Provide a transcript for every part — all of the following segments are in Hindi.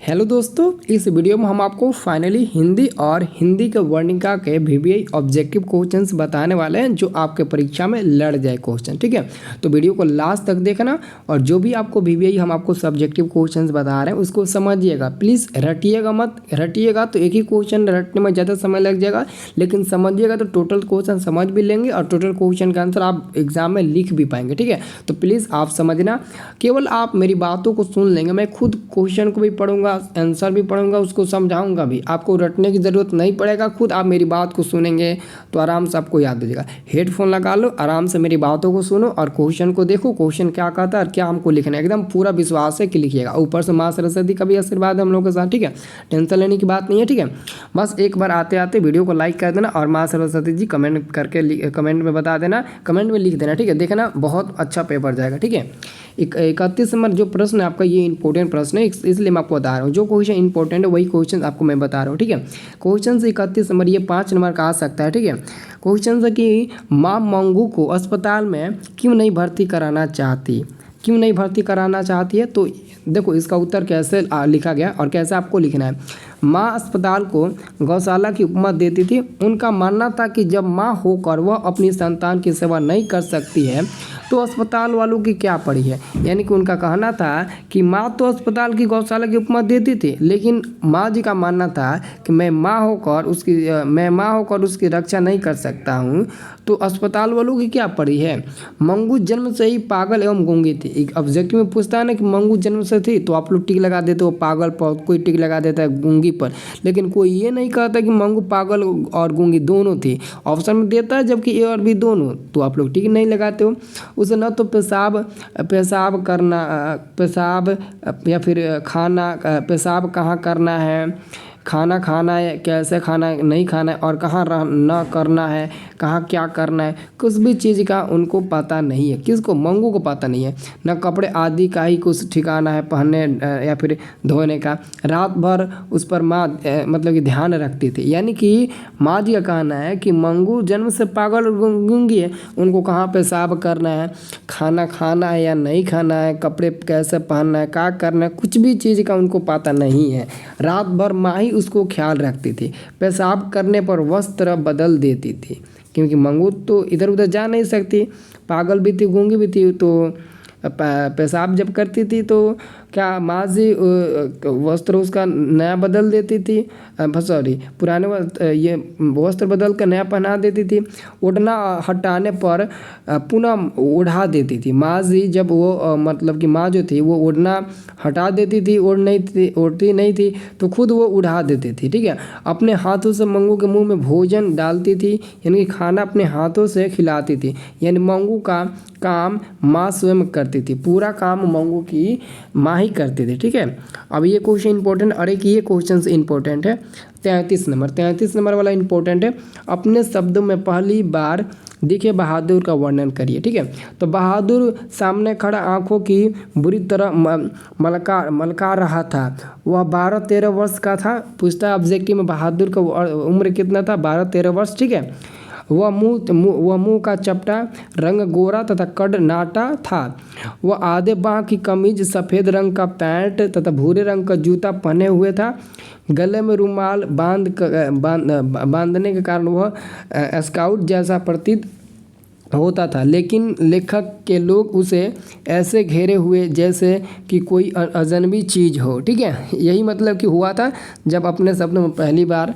हेलो दोस्तों, इस वीडियो में हम आपको फाइनली हिंदी और हिंदी के वर्णिका के वीवीआई ऑब्जेक्टिव क्वेश्चंस बताने वाले हैं जो आपके परीक्षा में लड़ जाए क्वेश्चन। ठीक है, तो वीडियो को लास्ट तक देखना और जो भी आपको वीवीआई हम आपको सब्जेक्टिव क्वेश्चंस बता रहे हैं उसको समझिएगा। प्लीज़ रटिएगा मत, रटिएगा तो एक ही क्वेश्चन रटने में ज़्यादा समय लग जाएगा, लेकिन समझिएगा तो टोटल क्वेश्चन समझ भी लेंगे और टोटल क्वेश्चन का आंसर आप एग्जाम में लिख भी पाएंगे। ठीक है, तो प्लीज़ आप समझना, केवल आप मेरी बातों को सुन लेंगे, मैं खुद क्वेश्चन को भी पढ़ूंगा, आंसर भी पढ़ूंगा, उसको समझाऊंगा भी। आपको रटने की ज़रूरत नहीं पड़ेगा, खुद आप मेरी बात को सुनेंगे तो आराम से आपको याद हो जाएगा। हेडफोन लगा लो, आराम से मेरी बातों को सुनो और क्वेश्चन को देखो, क्वेश्चन क्या कहता है और क्या हमको लिखना है। एकदम पूरा विश्वास है कि लिखिएगा। ऊपर से माँ सरस्वती का भी आशीर्वाद है हम लोगों के साथ। ठीक है, टेंशन लेने की बात नहीं है। ठीक है, बस एक बार आते आते वीडियो को लाइक कर देना और माँ सरस्वती जी कमेंट करके कमेंट में बता देना, कमेंट में लिख देना। ठीक है, देखना बहुत अच्छा पेपर जाएगा। ठीक है, 31 नंबर जो प्रश्न है आपका, ये इंपॉर्टेंट प्रश्न है, इसलिए मैं आपको बता रहा हूँ। जो क्वेश्चन इंपॉर्टेंट है वही क्वेश्चन आपको मैं बता रहा हूँ। ठीक है, क्वेश्चन 31 नंबर ये 5 नंबर का आ सकता है। ठीक है, क्वेश्चन है कि माँ मंगू को अस्पताल में क्यों नहीं भर्ती कराना चाहती, क्यों नहीं भर्ती कराना चाहती है। तो देखो इसका उत्तर कैसे लिखा गया और कैसे आपको लिखना है। माँ अस्पताल को गौशाला की उपमा देती थी। उनका मानना था कि जब माँ होकर वह अपनी संतान की सेवा नहीं कर सकती है तो अस्पताल वालों की क्या पड़ी है। यानी कि उनका कहना था कि माँ तो अस्पताल की गौशाला की उपमा देती थी, लेकिन माँ जी का मानना था कि मैं माँ होकर उसकी रक्षा नहीं कर सकता हूँ, तो अस्पताल वालों की क्या पड़ी है। मंगू जन्म से ही पागल एवं गूंगी थी। एक ऑब्जेक्टिव में पूछता है ना कि मंगू जन्म से थी, तो आप लोग टिक लगा देते हो पागल पर, कोई टिक लगा देता है गूंगी पर, लेकिन कोई ये नहीं कहता कि मंगू पागल और गूंगी दोनों थी। ऑप्शन में देता है जबकि ए और बी दोनों, तो आप लोग टिक नहीं लगाते हो। उसे न तो पेशाब करना, पेशाब या फिर खाना, पेशाब कहाँ करना है, खाना खाना है, कैसे खाना है, नहीं खाना है, और कहाँ न करना है, कहाँ क्या करना है, कुछ भी चीज़ का उनको पता नहीं है। किसको? मंगू को पता नहीं है। न कपड़े आदि का ही कुछ ठिकाना है पहनने या फिर धोने का। रात भर उस पर माँ मतलब कि ध्यान रखती थी। यानी कि माँ जी का कहना है कि मंगू जन्म से पागल और गूंगी है, उनको कहाँ पेशाब करना है, खाना खाना है या नहीं खाना है, कपड़े कैसे पहनना है, क्या करना है, कुछ भी चीज़ का उनको पता नहीं है। रात भर माँ ही उसको ख्याल रखती थी। पेशाब करने पर वस्त्र बदल देती थी, क्योंकि मंगू तो इधर उधर जा नहीं सकती, पागल भी थी, गूंगी भी थी, तो पेशाब जब करती थी तो क्या माँ जी वस्त्र उसका नया बदल देती थी, सॉरी पुराने ये वस्त्र बदल कर नया पहना देती थी। ओढ़ना हटाने पर पुनः ओढ़ा देती थी। माँ जी जब वो मतलब कि माँ जो थी वो ओढ़ना हटा देती थी, ओढ़ती नहीं थी तो खुद वो उड़ा देती थी। ठीक है, अपने हाथों से मंगू के मुंह में भोजन डालती थी, यानी कि खाना अपने हाथों से खिलाती थी। यानी मंगू का काम माँ स्वयं करती थी, पूरा काम मंगू की माँ ही करती थी। ठीक है, अब ये क्वेश्चन इंपॉर्टेंट, अरे कि ये क्वेश्चन इंपॉर्टेंट है। 33 नंबर वाला इंपॉर्टेंट है। अपने शब्दों में पहली बार दिखे बहादुर का वर्णन करिए। ठीक है, तो बहादुर सामने खड़ा आंखों की बुरी तरह मलका रहा था। वह 12-13 वर्ष का था। पूछता है ऑब्जेक्टिव में बहादुर का उम्र कितना था, 12-13 वर्ष। ठीक है, वह मुंह का चपटा, रंग गोरा तथा कद नाटा था। वह आधे बाह की कमीज, सफ़ेद रंग का पैंट तथा भूरे रंग का जूता पहने हुए था। गले में रुमाल बांधने के कारण वह स्काउट जैसा प्रतीत होता था, लेकिन लेखक के लोग उसे ऐसे घेरे हुए जैसे कि कोई अजनबी चीज़ हो। ठीक है, यही मतलब कि हुआ था जब अपने शब्द में पहली बार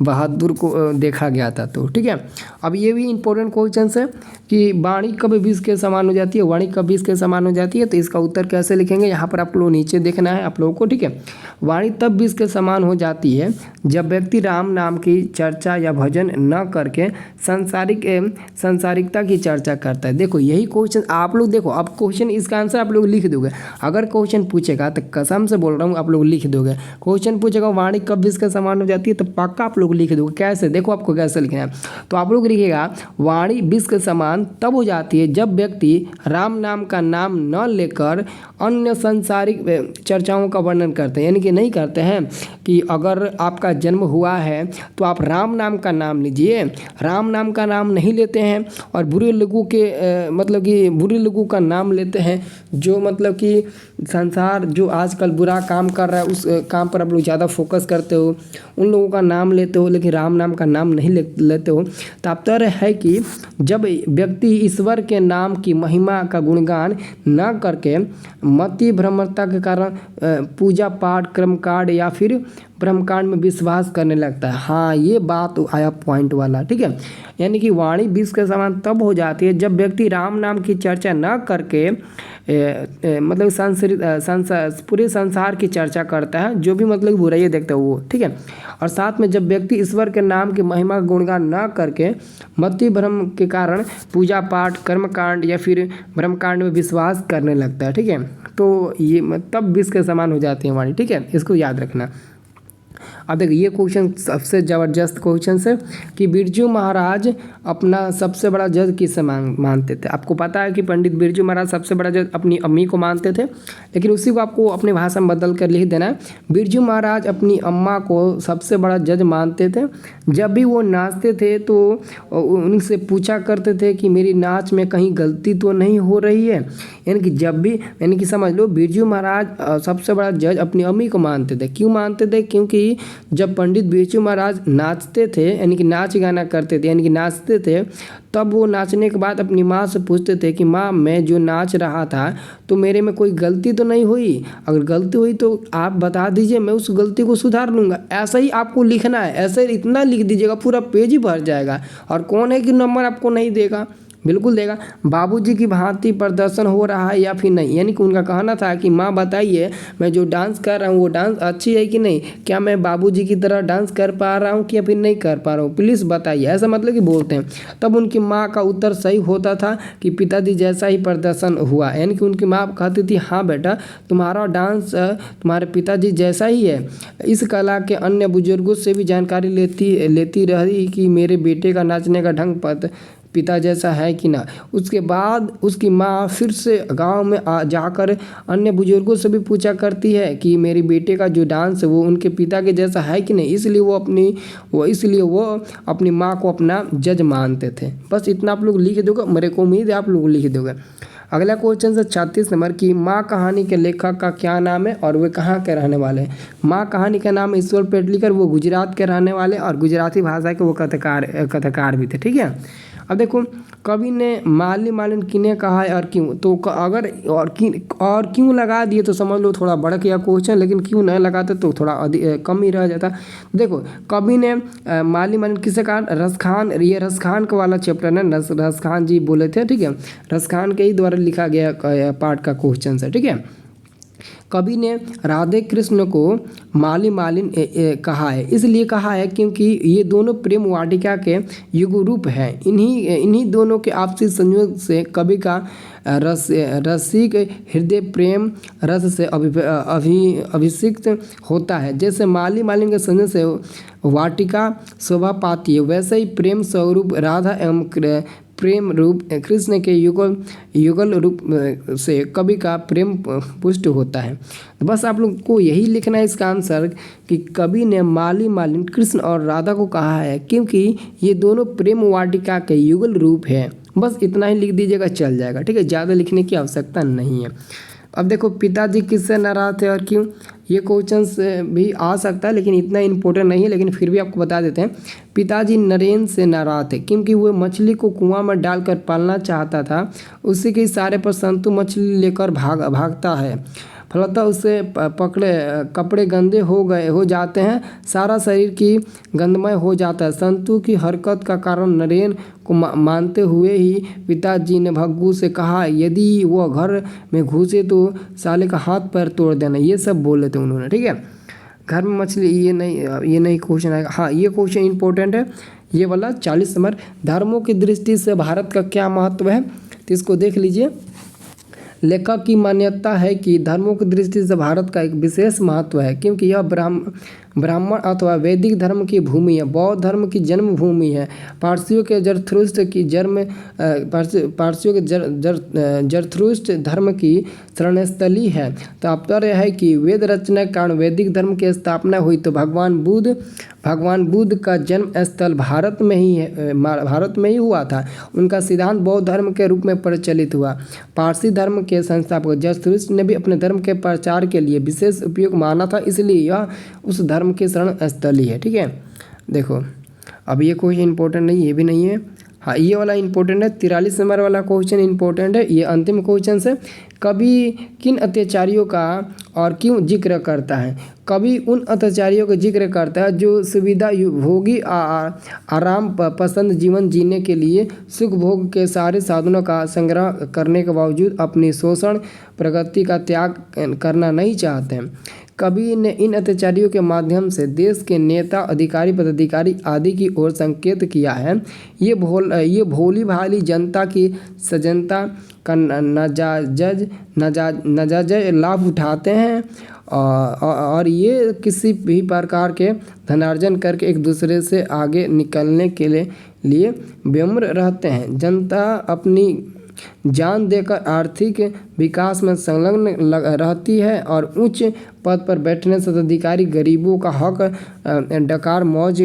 बहादुर को देखा गया था। तो ठीक है, अब ये भी इंपॉर्टेंट क्वेश्चन है कि वाणी कब विष के समान हो जाती है, वाणी कब विष के समान हो जाती है। तो इसका उत्तर कैसे लिखेंगे, यहाँ पर आप लोग नीचे देखना है आप लोगों को। ठीक है, वाणी तब विष के समान हो जाती है जब व्यक्ति राम नाम की चर्चा या भजन न करके सांसारिकता की चर्चा करता है। देखो यही क्वेश्चन आप लोग देखो, अब क्वेश्चन इसका आंसर आप लोग लिख दोगे। अगर क्वेश्चन पूछेगा तो कसम से बोल रहा हूँ आप लोग लिख दोगे। क्वेश्चन पूछेगा वाणी कब विष के समान हो जाती है, तो पक्का आप लोग लोग लिख दोगे। कैसे, देखो आपको कैसे लिखना है। तो आप लोग लिखिएगा वाणी विष के समान तब हो जाती है जब व्यक्ति राम नाम का नाम न लेकर अन्य सांसारिक चर्चाओं का वर्णन करते हैं। यानी कि नहीं करते हैं कि अगर आपका जन्म हुआ है तो आप राम नाम का नाम लीजिए, राम नाम का नाम नहीं लेते हैं और बुरे लोगों के मतलब कि बुरे लोगों का नाम लेते हैं, जो मतलब कि संसार जो आजकल बुरा काम कर रहा है उस काम पर आप लोग ज़्यादा फोकस करते हो, उन लोगों का नाम लेते हो लेकिन राम नाम का नाम नहीं लेते हो। तात्पर्य है कि जब व्यक्ति ईश्वर के नाम की महिमा का गुणगान न करके मति भ्रमरता के कारण पूजा पाठ कर्मकांड या फिर ब्रह्मकांड में विश्वास करने लगता है। हाँ, ये बात आया पॉइंट वाला, ठीक है। यानी कि वाणी विष के समान तब हो जाती है जब व्यक्ति राम नाम की चर्चा न करके मतलब पूरे संसार की चर्चा करता है, जो भी मतलब बुराई देखता है वो, ठीक है। और साथ में जब व्यक्ति ईश्वर के नाम की महिमा का गुणगान न करके मति भ्रम के कारण पूजा पाठ कर्मकांड या फिर ब्रह्मकांड में विश्वास करने लगता है, ठीक है। तो ये तब विष के समान हो जाती है वाणी, ठीक है, इसको याद रखना। अब देखिए ये क्वेश्चन सबसे ज़बरदस्त क्वेश्चन है कि बिरजू महाराज अपना सबसे बड़ा जज किसे मानते थे। आपको पता है कि पंडित बिरजू महाराज सबसे बड़ा जज अपनी अम्मी को मानते थे, लेकिन उसी को आपको अपनी भाषा में बदल कर लिख देना है। बिरजू महाराज अपनी अम्मा को सबसे बड़ा जज मानते थे। जब भी वो नाचते थे तो उनसे पूछा करते थे कि मेरी नाच में कहीं गलती तो नहीं हो रही है। यानी कि जब भी, यानी कि समझ लो बिरजू महाराज सबसे बड़ा जज अपनी अम्मी को मानते थे। क्यों मानते थे? क्योंकि जब पंडित बिरजू महाराज नाचते थे, यानी कि नाच गाना करते थे, यानी कि नाचते थे, तब वो नाचने के बाद अपनी माँ से पूछते थे कि माँ, मैं जो नाच रहा था तो मेरे में कोई गलती तो नहीं हुई? अगर गलती हुई तो आप बता दीजिए, मैं उस गलती को सुधार लूँगा। ऐसा ही आपको लिखना है, ऐसे इतना लिख दीजिएगा पूरा पेज ही भर जाएगा। और कौन है कि नंबर आपको नहीं देगा? बिल्कुल देगा। बाबूजी की भांति प्रदर्शन हो रहा है या फिर नहीं? यानी कि उनका कहना था कि माँ बताइए, मैं जो डांस कर रहा हूँ वो डांस अच्छी है कि नहीं? क्या मैं बाबूजी की तरह डांस कर पा रहा हूँ कि या फिर नहीं कर पा रहा हूँ? प्लीज़ बताइए, ऐसा मतलब कि बोलते हैं। तब उनकी माँ का उत्तर सही होता था कि पिताजी जैसा ही प्रदर्शन हुआ। यानी कि उनकी माँ कहती थी, हाँ बेटा, तुम्हारा डांस तुम्हारे पिताजी जैसा ही है। इस कला के अन्य बुजुर्गों से भी जानकारी लेती रही कि मेरे बेटे का नाचने का ढंग पिता जैसा है कि ना। उसके बाद उसकी माँ फिर से गांव में जाकर अन्य बुजुर्गों से भी पूछा करती है कि मेरे बेटे का जो डांस है वो उनके पिता के जैसा है कि नहीं। इसलिए वो अपनी माँ को अपना जज मानते थे। बस इतना आप लोग लिख दोगे, मेरे को उम्मीद है आप लोग लिख दोगे। अगला क्वेश्चन है 36 नंबर की, माँ कहानी के लेखक का क्या नाम है और वे कहाँ के रहने वाले हैं? माँ कहानी का नाम ईश्वर पेटलीकर, वो गुजरात के रहने वाले और गुजराती भाषा के वो कथाकार भी थे, ठीक है। अब देखो, कवि ने माली मालिन किने कहा है और क्यों? तो अगर और क्यों लगा दिए तो समझ लो थोड़ा बढ़ गया क्वेश्चन, लेकिन क्यों नहीं लगाते तो थोड़ा कम ही रह जाता। देखो, कवि ने माली मालिन किसे कहा? रसखान, ये रसखान का वाला चैप्टर है, रसखान जी बोले थे, ठीक है। रसखान के ही द्वारा लिखा गया पार्ट का क्वेश्चन है, ठीक है। कवि ने राधे कृष्ण को माली मालिन कहा है, इसलिए कहा है क्योंकि ये दोनों प्रेम वाटिका के युग रूप हैं। इन्हीं दोनों के आपसी संयोग से कवि का रसिक हृदय प्रेम रस से अभिषिक्त होता है। जैसे माली मालिन के संयोग से वाटिका शोभा पाती है, वैसे ही प्रेम स्वरूप राधा एवं प्रेम रूप कृष्ण के युगल रूप से कवि का प्रेम पुष्ट होता है। बस आप लोग को यही लिखना है इसका आंसर कि कवि ने माली मालिन कृष्ण और राधा को कहा है क्योंकि ये दोनों प्रेम वाटिका के युगल रूप है। बस इतना ही लिख दीजिएगा, चल जाएगा, ठीक है। ज़्यादा लिखने की आवश्यकता नहीं है। अब देखो, पिताजी किससे नाराज थे और क्यों? ये क्वेश्चन भी आ सकता है लेकिन इतना इम्पोर्टेंट नहीं है, लेकिन फिर भी आपको बता देते हैं। पिताजी नरेंद्र से नाराज थे क्योंकि वो मछली को कुआं में डालकर पालना चाहता था। उसी के इशारे पर संतू मछली लेकर भागता है, फलतः उससे कपड़े गंदे हो जाते हैं, सारा शरीर की गंदमय हो जाता है। संतू की हरकत का कारण नरेन को मानते हुए ही पिताजी ने भग्गू से कहा, यदि वह घर में घुसे तो साले का हाथ पैर तोड़ देना। ये सब बोले थे उन्होंने, ठीक है। घर में मछली, ये नहीं क्वेश्चन आएगा। हाँ, ये क्वेश्चन इंपॉर्टेंट है, ये वाला 40 नंबर। धर्मों की दृष्टि से भारत का क्या महत्व है, तो इसको देख लीजिए। लेखक की मान्यता है कि धर्मों की दृष्टि से भारत का एक विशेष महत्व है क्योंकि यह ब्राह्मण अथवा वैदिक धर्म की भूमि है, बौद्ध धर्म की जन्मभूमि है, पारसियों के जरथुस्त्र की पारसियों के जरथुस्त्र धर्म की शरणस्थली है। तात्पर्य है कि वेद रचना के कारण वैदिक धर्म की स्थापना हुई। तो भगवान बुद्ध का जन्म स्थल भारत में ही हुआ था। उनका सिद्धांत बौद्ध धर्म के रूप में प्रचलित हुआ। पारसी धर्म के संस्थापक जरथुस्त्र ने भी अपने धर्म के प्रचार के लिए विशेष उपयोग माना था, इसलिए यह उस धर्म की शरण स्थली है। ठीक है, देखो अब ये क्वेश्चन इंपॉर्टेंट नहीं, ये भी नहीं है। हाँ, ये वाला इंपॉर्टेंट है, 43 नंबर वाला क्वेश्चन इंपॉर्टेंट है, ये अंतिम क्वेश्चन है। कवि किन अत्याचारियों का और क्यों जिक्र करता है? कवि उन अत्याचारियों का जिक्र करता है जो सुविधा भोगी आराम पसंद जीवन जीने के लिए सुख भोग के सारे साधनों का संग्रह करने के बावजूद अपनी शोषण प्रगति का त्याग करना नहीं चाहते हैं। कवि ने इन अत्याचारियों के माध्यम से देश के नेता, अधिकारी, पदाधिकारी आदि की ओर संकेत किया है। ये भोली भाली जनता की सजनता का नाजायज लाभ उठाते हैं और ये किसी भी प्रकार के धनार्जन करके एक दूसरे से आगे निकलने के लिए विनम्र रहते हैं। जनता अपनी जान देकर आर्थिक विकास में संलग्न रहती है और उच्च पद पर बैठने से अधिकारी गरीबों का हक डकार मौज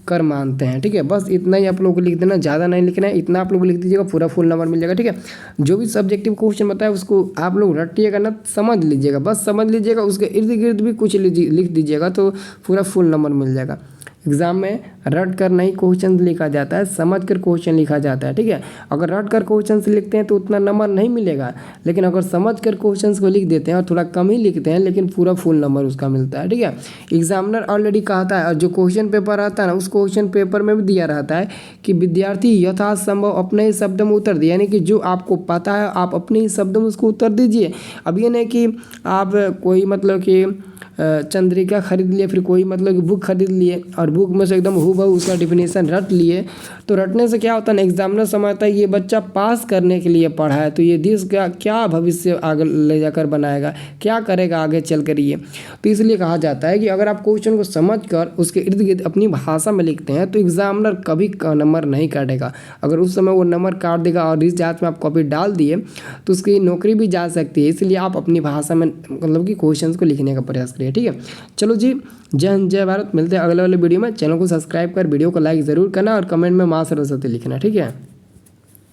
कर मानते हैं। ठीक है, बस इतना ही आप लोगों को लिख देना, ज़्यादा नहीं लिखना है, इतना आप लोग लिख दीजिएगा, पूरा फुल नंबर मिल जाएगा। ठीक है, जो भी सब्जेक्टिव क्वेश्चन बताया उसको आप लोग रटिएगा ना, समझ लीजिएगा, बस समझ लीजिएगा, उसके इर्द गिर्द भी कुछ लिख दीजिएगा तो पूरा फुल नंबर मिल जाएगा। एग्जाम में रट कर नहीं क्वेश्चन लिखा जाता है, समझ कर क्वेश्चन लिखा जाता है। ठीक है, अगर रट कर क्वेश्चन लिखते हैं तो उतना नंबर नहीं मिलेगा, लेकिन अगर समझ कर क्वेश्चन को लिख देते हैं और थोड़ा कम ही लिखते हैं लेकिन पूरा फुल नंबर उसका मिलता है। ठीक है, एग्जामिनर ऑलरेडी कहता है, और जो क्वेश्चन पेपर आता है ना उस क्वेश्चन पेपर में भी दिया रहता है कि विद्यार्थी यथासंभव अपने ही शब्द में उत्तर दिए, यानी कि जो आपको पता है आप अपने ही शब्दों में उसको उत्तर दीजिए। अब ये नहीं कि आप कोई मतलब कि चंद्रिका खरीद लिए, फिर कोई मतलब कि बुक खरीद लिए और बुक में से एकदम हूबहू उसका डिफिनेशन रट लिए, तो रटने से क्या होता है ना, एग्जामिनर समझता है ये बच्चा पास करने के लिए पढ़ा है, तो ये देश का क्या भविष्य आगे ले जाकर बनाएगा, क्या करेगा आगे चल कर ये। तो इसलिए कहा जाता है कि अगर आप क्वेश्चन को समझ कर उसके इर्द गिर्द अपनी भाषा में लिखते हैं तो एग्जामिनर कभी नंबर नहीं काटेगा। अगर उस समय वो नंबर काट देगा और इस जांच में आप कॉपी डाल दिए तो उसकी नौकरी भी जा सकती है। इसलिए आप अपनी भाषा में मतलब कि क्वेश्चन को लिखने का प्रयास करिए। ठीक है, चलो जी, जय हिंद जय भारत। मिलते हैं अगले वाले वीडियो में। चैनल को सब्सक्राइब कर वीडियो को लाइक ज़रूर करना और कमेंट में मां सरस्वती लिखना। ठीक है।